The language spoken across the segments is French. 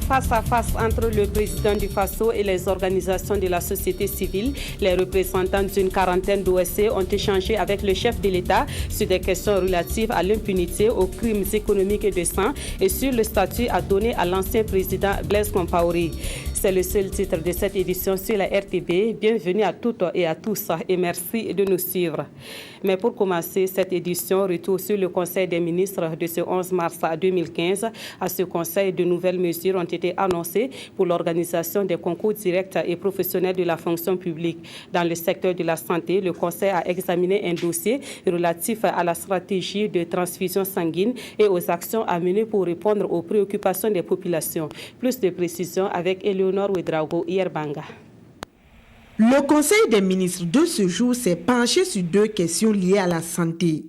face à face entre le président du Faso et les organisations de la société civile. Les représentants d'une quarantaine d'OSC ont échangé avec le chef de l'État sur des questions relatives à l'impunité, aux crimes économiques et de sang et sur le statut à donner à l'ancien président Blaise Compaoré. C'est le seul titre de cette édition sur la RTB. Bienvenue à toutes et à tous et merci de nous suivre. Mais pour commencer cette édition, retour sur le Conseil des ministres de ce 11 mars 2015. À ce Conseil, de nouvelles mesures ont été annoncées pour l'organisation des concours directs et professionnels de la fonction publique. Dans le secteur de la santé, le Conseil a examiné un dossier relatif à la stratégie de transfusion sanguine et aux actions à mener pour répondre aux préoccupations des populations. Plus de précisions avec Eleonore Ouedraogo Yerbanga. Le Conseil des ministres de ce jour s'est penché sur deux questions liées à la santé.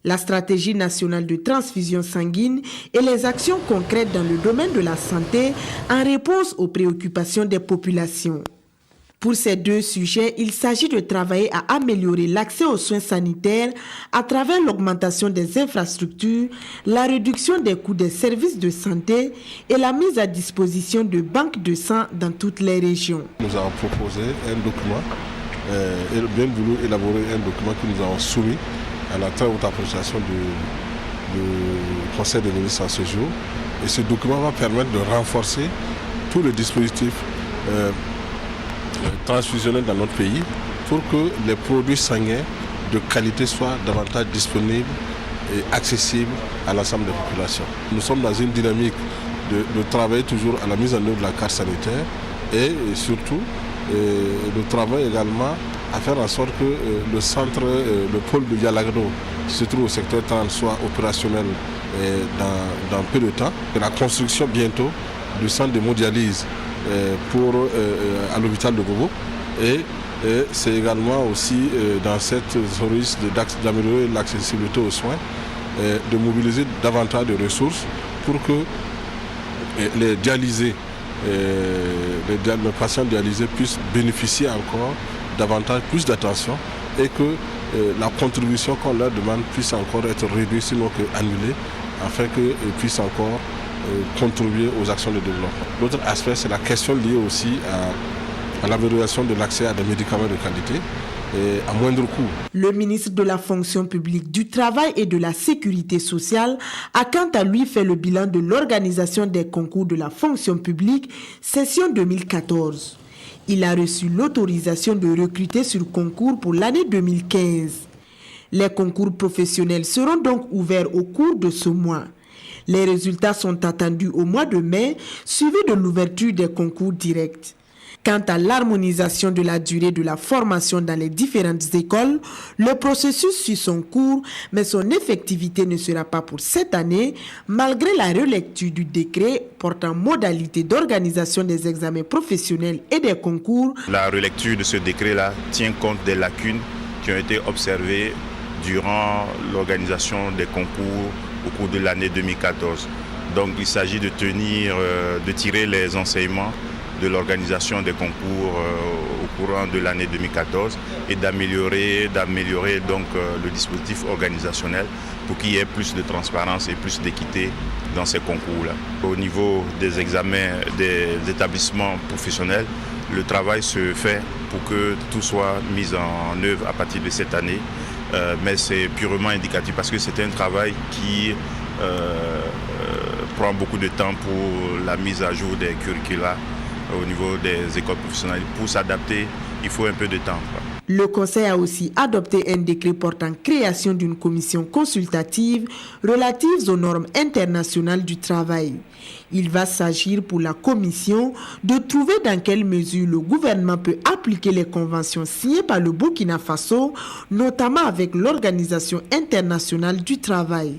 La stratégie nationale de transfusion sanguine et les actions concrètes dans le domaine de la santé en réponse aux préoccupations des populations. Pour ces deux sujets, il s'agit de travailler à améliorer l'accès aux soins sanitaires à travers l'augmentation des infrastructures, la réduction des coûts des services de santé et la mise à disposition de banques de sang dans toutes les régions. Nous avons proposé un document et bien voulu élaborer un document que nous avons soumis à la très haute appréciation du Conseil des ministres à ce jour. Et ce document va permettre de renforcer tout le dispositif transfusionnel dans notre pays pour que les produits sanguins de qualité soient davantage disponibles et accessibles à l'ensemble des populations. Nous sommes dans une dynamique de travailler toujours à la mise en œuvre de la carte sanitaire et surtout de travailler également à faire en sorte que le centre, le pôle de Yalagdo qui se trouve au secteur 30 soit opérationnel dans peu de temps. Et la construction bientôt du centre de mondialise à l'hôpital de Gobo et c'est également aussi dans cette service d'améliorer l'accessibilité aux soins, de mobiliser davantage de ressources pour que les patients dialysés puissent bénéficier encore davantage, plus d'attention et que la contribution qu'on leur demande puisse encore être réduite sinon qu'annulée afin qu'ils puissent encore contribuer aux actions de développement. L'autre aspect, c'est la question liée aussi à l'amélioration de l'accès à des médicaments de qualité et à moindre coût. Le ministre de la fonction publique, du travail et de la sécurité sociale a quant à lui fait le bilan de l'organisation des concours de la fonction publique, session 2014. Il a reçu l'autorisation de recruter sur concours pour l'année 2015. Les concours professionnels seront donc ouverts au cours de ce mois. Les résultats sont attendus au mois de mai, suivi de l'ouverture des concours directs. Quant à l'harmonisation de la durée de la formation dans les différentes écoles, le processus suit son cours, mais son effectivité ne sera pas pour cette année, malgré la relecture du décret portant modalité d'organisation des examens professionnels et des concours. La relecture de ce décret-là tient compte des lacunes qui ont été observées durant l'organisation des concours au cours de l'année 2014. Donc il s'agit de tirer les enseignements de l'organisation des concours au courant de l'année 2014 et d'améliorer donc le dispositif organisationnel pour qu'il y ait plus de transparence et plus d'équité dans ces concours-là. Au niveau des examens des établissements professionnels, le travail se fait pour que tout soit mis en œuvre à partir de cette année. Mais c'est purement indicatif parce que c'est un travail qui prend beaucoup de temps pour la mise à jour des curricula au niveau des écoles professionnelles. Pour s'adapter, il faut un peu de temps. Le Conseil a aussi adopté un décret portant création d'une commission consultative relative aux normes internationales du travail. Il va s'agir pour la commission de trouver dans quelle mesure le gouvernement peut appliquer les conventions signées par le Burkina Faso, notamment avec l'Organisation internationale du travail.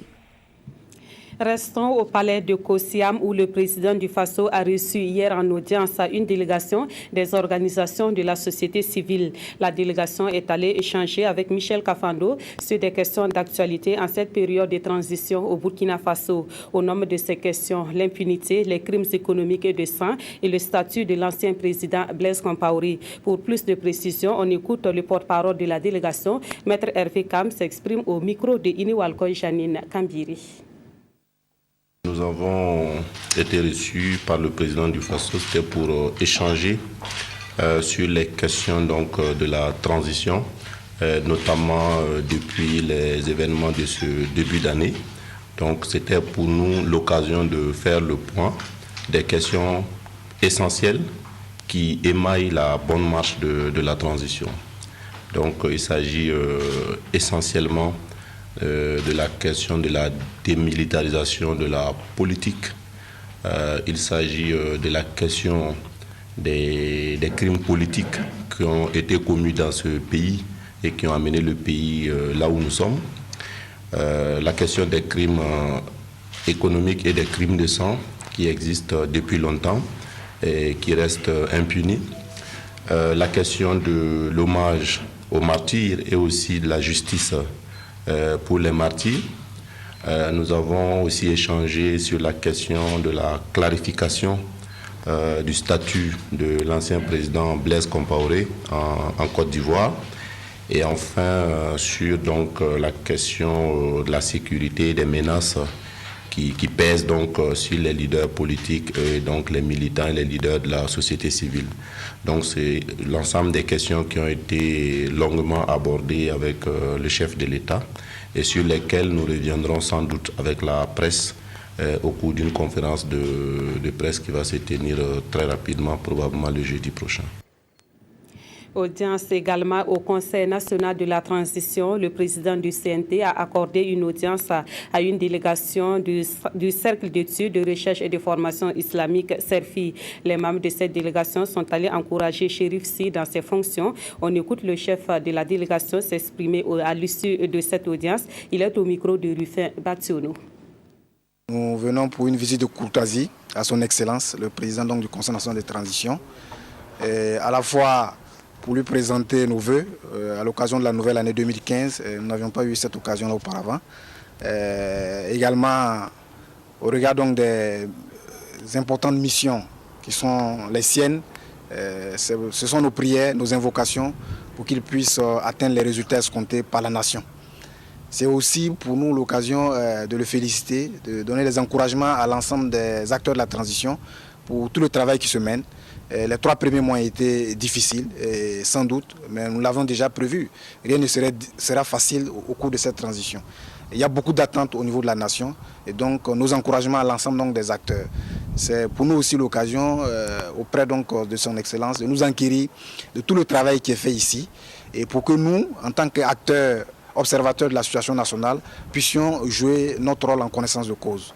Restons au palais de Kosiam où le président du Faso a reçu hier en audience une délégation des organisations de la société civile. La délégation est allée échanger avec Michel Kafando sur des questions d'actualité en cette période de transition au Burkina Faso. Au nombre de ces questions, l'impunité, les crimes économiques et de sang et le statut de l'ancien président Blaise Compaoré. Pour plus de précision, on écoute le porte-parole de la délégation, Maître Hervé Kam, s'exprime au micro de Iniwalkoy Janine Kambiri. Nous avons été reçus par le président du Faso, c'était pour échanger sur les questions donc, de la transition, notamment depuis les événements de ce début d'année. Donc c'était pour nous l'occasion de faire le point des questions essentielles qui émaillent la bonne marche de la transition. Donc il s'agit essentiellement de la question de la démilitarisation de la politique. Il s'agit de la question des crimes politiques qui ont été commis dans ce pays et qui ont amené le pays là où nous sommes. La question des crimes économiques et des crimes de sang qui existent depuis longtemps et qui restent impunis. La question de l'hommage aux martyrs et aussi de la justice pour les martyrs. Nous avons aussi échangé sur la question de la clarification du statut de l'ancien président Blaise Compaoré en Côte d'Ivoire. Et enfin, sur donc, la question de la sécurité et des menaces qui pèsent donc, sur les leaders politiques et donc les militants et les leaders de la société civile. Donc c'est l'ensemble des questions qui ont été longuement abordées avec le chef de l'État et sur lesquelles nous reviendrons sans doute avec la presse au cours d'une conférence de presse qui va se tenir très rapidement, probablement le jeudi prochain. Audience également au Conseil national de la transition. Le président du CNT a accordé une audience à une délégation du Cercle d'études, de recherche et de formation islamique CERFI. Les membres de cette délégation sont allés encourager Chérif Sy dans ses fonctions. On écoute le chef de la délégation s'exprimer à l'issue de cette audience. Il est au micro de Rufin Bationo. Nous venons pour une visite de courtoisie à son Excellence, le président donc, du Conseil national de transition. Et à la fois pour lui présenter nos vœux à l'occasion de la nouvelle année 2015. Nous n'avions pas eu cette occasion-là auparavant. Également, au regard donc des importantes missions qui sont les siennes, ce sont nos prières, nos invocations pour qu'il puisse atteindre les résultats escomptés par la nation. C'est aussi pour nous l'occasion de le féliciter, de donner des encouragements à l'ensemble des acteurs de la transition pour tout le travail qui se mène. Les 3 premiers mois ont été difficiles, sans doute, mais nous l'avons déjà prévu. Rien ne sera facile au cours de cette transition. Il y a beaucoup d'attentes au niveau de la nation et donc nos encouragements à l'ensemble des acteurs. C'est pour nous aussi l'occasion, auprès donc, de son Excellence, de nous enquérir de tout le travail qui est fait ici et pour que nous, en tant qu'acteurs observateurs de la situation nationale, puissions jouer notre rôle en connaissance de cause.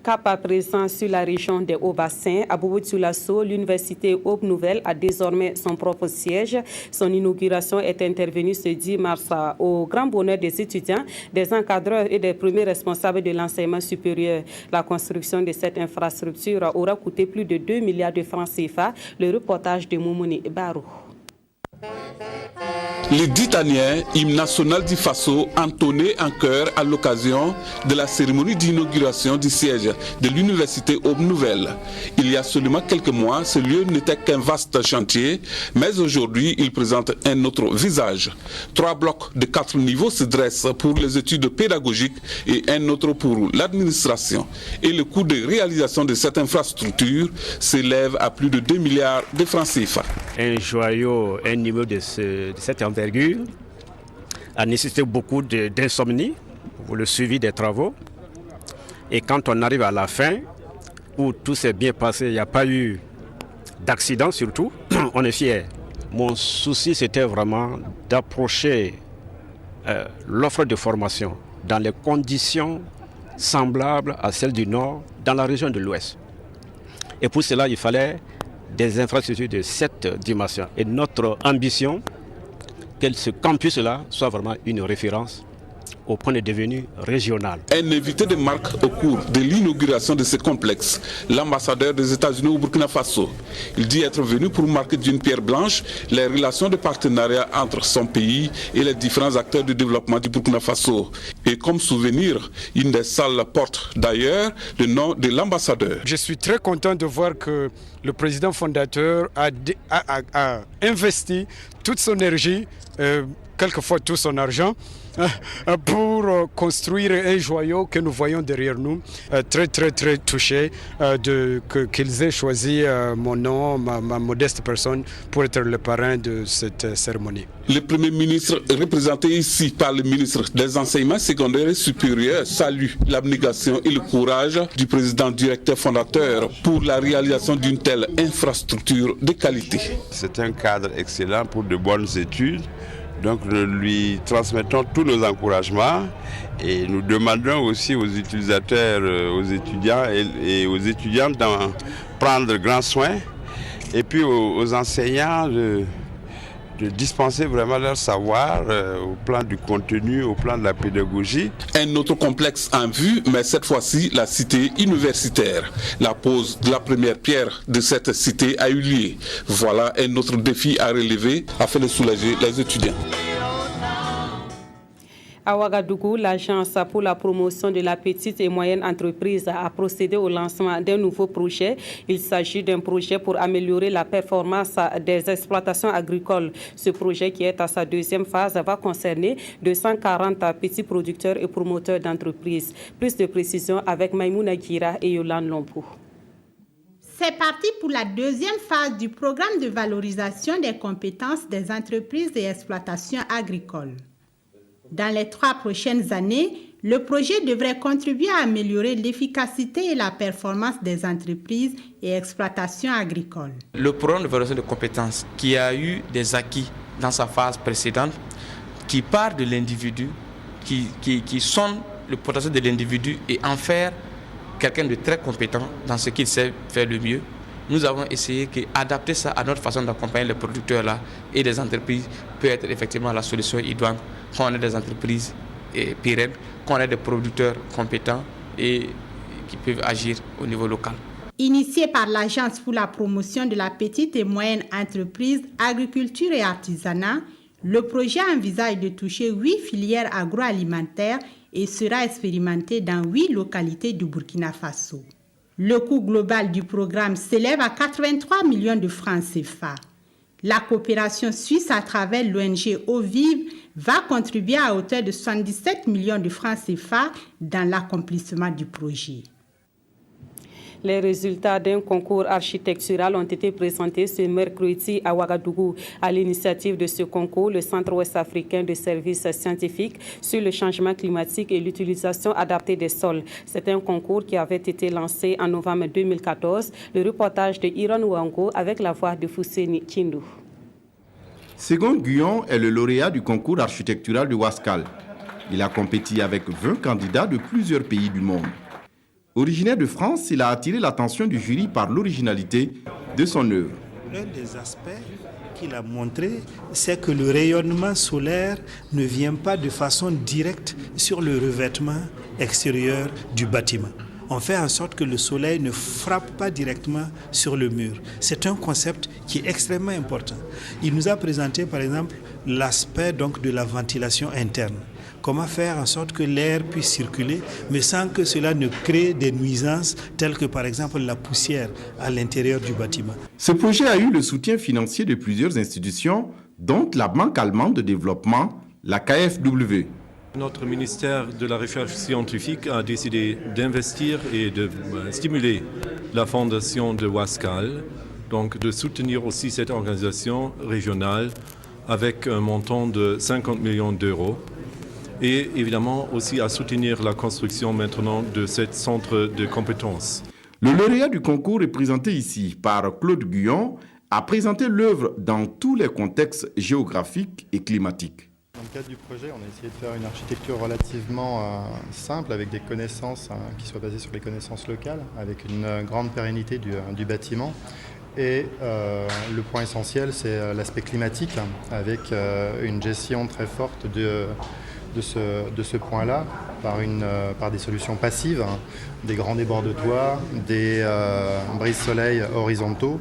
Cap à présent sur la région des Hauts-Bassins, à Bobo-Dioulasso, l'université Aube Nouvelle a désormais son propre siège. Son inauguration est intervenue ce 10 mars au grand bonheur des étudiants, des encadreurs et des premiers responsables de l'enseignement supérieur. La construction de cette infrastructure aura coûté plus de 2 milliards de francs CFA. Le reportage de Moumouni Barou. Les Ditaniens, hymne national du Faso, entonné en chœur à l'occasion de la cérémonie d'inauguration du siège de l'université Aube Nouvelle. Il y a seulement quelques mois, ce lieu n'était qu'un vaste chantier, mais aujourd'hui, il présente un autre visage. 3 blocs de 4 niveaux se dressent pour les études pédagogiques et un autre pour l'administration. Et le coût de réalisation de cette infrastructure s'élève à plus de 2 milliards de francs CFA. Un joyau, un niveau de cette envergure a nécessité beaucoup d'insomnie pour le suivi des travaux. Et quand on arrive à la fin, où tout s'est bien passé, il n'y a pas eu d'accident surtout, on est fiers. Mon souci, c'était vraiment d'approcher l'offre de formation dans les conditions semblables à celles du Nord, dans la région de l'Ouest. Et pour cela, il fallait des infrastructures de cette dimension. Et notre ambition, que ce campus-là soit vraiment une référence au point de devenu régional. Un invité de marque au cours de l'inauguration de ce complexe, l'ambassadeur des États-Unis au Burkina Faso. Il dit être venu pour marquer d'une pierre blanche les relations de partenariat entre son pays et les différents acteurs du développement du Burkina Faso. Et comme souvenir, une des salles porte d'ailleurs le nom de l'ambassadeur. Je suis très content de voir que le président fondateur a investi toute son énergie, quelquefois tout son argent, pour construire un joyau que nous voyons derrière nous. Très touché qu'ils aient choisi mon nom, ma modeste personne, pour être le parrain de cette cérémonie. Le Premier ministre, représenté ici par le ministre des Enseignements secondaires et supérieurs, salue l'abnégation et le courage du président directeur fondateur pour la réalisation d'une telle infrastructure de qualité. C'est un cadre excellent pour de bonnes études. Donc nous lui transmettons tous nos encouragements et nous demandons aussi aux utilisateurs, aux étudiants et aux étudiantes d'en prendre grand soin et puis aux enseignants de dispenser vraiment leur savoir au plan du contenu, au plan de la pédagogie. Un autre complexe en vue, mais cette fois-ci la cité universitaire. La pose de la première pierre de cette cité a eu lieu. Voilà un autre défi à relever afin de soulager les étudiants. À Ouagadougou, l'Agence pour la promotion de la petite et moyenne entreprise a procédé au lancement d'un nouveau projet. Il s'agit d'un projet pour améliorer la performance des exploitations agricoles. Ce projet, qui est à sa deuxième phase, va concerner 240 petits producteurs et promoteurs d'entreprises. Plus de précisions avec Maïmouna Gira et Yolande Lompou. C'est parti pour la deuxième phase du programme de valorisation des compétences des entreprises et exploitations agricoles. Dans les 3 prochaines années, le projet devrait contribuer à améliorer l'efficacité et la performance des entreprises et exploitations agricoles. Le programme de valorisation de compétences qui a eu des acquis dans sa phase précédente, qui part de l'individu, qui sonde le potentiel de l'individu et en faire quelqu'un de très compétent dans ce qu'il sait faire le mieux. Nous avons essayé d'adapter ça à notre façon d'accompagner les producteurs là et les entreprises peut être effectivement la solution idoine quand on a des entreprises pérennes, quand on a des producteurs compétents et qui peuvent agir au niveau local. Initié par l'Agence pour la promotion de la petite et moyenne entreprise, agriculture et artisanat, le projet envisage de toucher 8 filières agroalimentaires et sera expérimenté dans 8 localités du Burkina Faso. Le coût global du programme s'élève à 83 millions de francs CFA. La coopération suisse à travers l'ONG Eau Vive va contribuer à hauteur de 77 millions de francs CFA dans l'accomplissement du projet. Les résultats d'un concours architectural ont été présentés ce mercredi à Ouagadougou. À l'initiative de ce concours, le Centre ouest-africain de services scientifiques sur le changement climatique et l'utilisation adaptée des sols. C'est un concours qui avait été lancé en novembre 2014. Le reportage de Iron Ouango avec la voix de Fousseni Kindou. Ségon Guyon est le lauréat du concours architectural de Ouaskal. Il a compéti avec 20 candidats de plusieurs pays du monde. Originaire de France, il a attiré l'attention du jury par l'originalité de son œuvre. L'un des aspects qu'il a montré, c'est que le rayonnement solaire ne vient pas de façon directe sur le revêtement extérieur du bâtiment. On fait en sorte que le soleil ne frappe pas directement sur le mur. C'est un concept qui est extrêmement important. Il nous a présenté par exemple l'aspect donc de la ventilation interne. Comment faire en sorte que l'air puisse circuler, mais sans que cela ne crée des nuisances telles que par exemple la poussière à l'intérieur du bâtiment. Ce projet a eu le soutien financier de plusieurs institutions, dont la Banque allemande de développement, la KfW. Notre ministère de la Recherche scientifique a décidé d'investir et de stimuler la fondation de Ouaskal, donc de soutenir aussi cette organisation régionale avec un montant de 50 millions d'euros. Et évidemment aussi à soutenir la construction maintenant de ce centre de compétences. Le lauréat du concours représenté ici par Claude Guyon a présenté l'œuvre dans tous les contextes géographiques et climatiques. Dans le cadre du projet, on a essayé de faire une architecture relativement simple avec des connaissances qui soient basées sur les connaissances locales, avec une grande pérennité du bâtiment. Et le point essentiel, c'est l'aspect climatique, avec une gestion très forte de ce point-là par des solutions passives, des grands débords de toit, des brise-soleil horizontaux,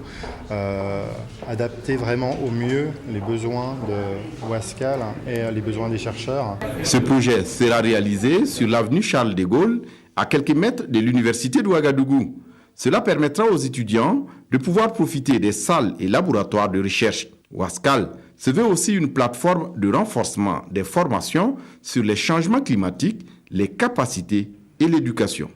adaptés vraiment au mieux les besoins de Ouaskal et les besoins des chercheurs. Ce projet sera réalisé sur l'avenue Charles de Gaulle, à quelques mètres de l'université d'Ouagadougou. Cela permettra aux étudiants de pouvoir profiter des salles et laboratoires de recherche. Ouaskal se veut aussi une plateforme de renforcement des formations sur les changements climatiques, les capacités et l'éducation.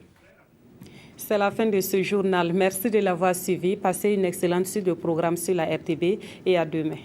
C'est la fin de ce journal. Merci de l'avoir suivi. Passez une excellente suite de programmes sur la RTB et à demain.